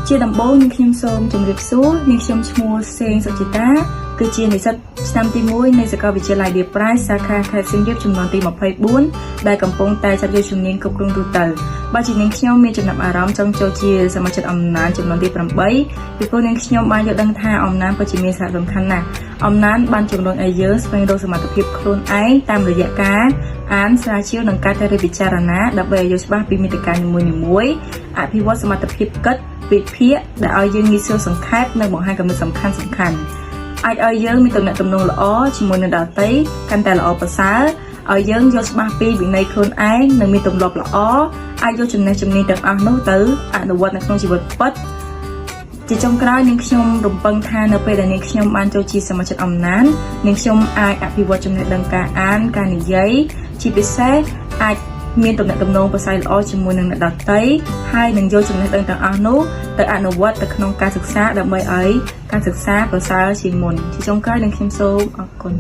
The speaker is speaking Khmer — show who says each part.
Speaker 1: ជាដំបូងនាងខ្ញុំសូមជម្រាបសួរនាងខ្ញុំឈ្មោះសេងសុចិតាគឺជានិស្សិតឆ្នាំទី1នៃសាកលវិទ្យាល័យ Dear Prize សាខាខេត្តសៀមរាបចំនួនទី24ដែលកំពុងតែចាប់យកជំនាញគ្រប់គ្រងទូទៅបើជានាងខ្ញុំមានចំណាប់អារម្មណ៍ចង់ចូលជាសមាជិកអំណាចចំនួនទី8ពីព្រោះនាងខ្ញុំបានយល់ដឹងថាអំណាចពិតជាមានសារៈសំខាន់ណាស់អំណាចបានជំរុញឲ្យយើងស្វែងរកសមត្ថភាពខ្លួនឯងតាមរយៈការអានស្រាវជ្រាវនិងការពិចារណាដើម្បីឲ្យយល់ច្បាស់ពីមាតិកានីមួយៗអភិវឌ្ឍសមត្ថភាពគិតវិភាគដែលឲ្យយើងងាយស្រួលសង្ខេបនិងបង្ហាញគំនិតសំខាន់អាចឲ្យយើងមានទំនាក់ទំនងល្អជាមួយនឹងដទៃកាន់តែល្អប្រសើរឲ្យយើងយល់ច្បាស់ពីវិន័យខ្លួនឯងនិងមានទម្លាប់ល្អអាចយកចំណេះជំនាញទាំងអស់នោះទៅអនុវត្តនៅក្នុងជីវិតពិតជាចុងក្រោយនាងខ្ញុំរំពឹងថានៅពេលដែលនាងខ្ញុំបានចូលជាសមាជិកអំណាចនាងខ្ញុំអាចអភិវឌ្ឍចំណេះដឹងការអានការនិយាយជាពិសេសអាចមានទំនាក់ទំនងប្រសើរល្អជាមួយនឹងអ្នកដទៃហើយនឹងយកចំណេះដឹងទាំងអស់នោះទៅអនុវត្តទៅក្នុងការសិក្សាដើម្បីឲ្យការសិក្សាប្រសើរជាងមុនជាចុងក្រោយនឹងខ្ញុំសូមអរគុណ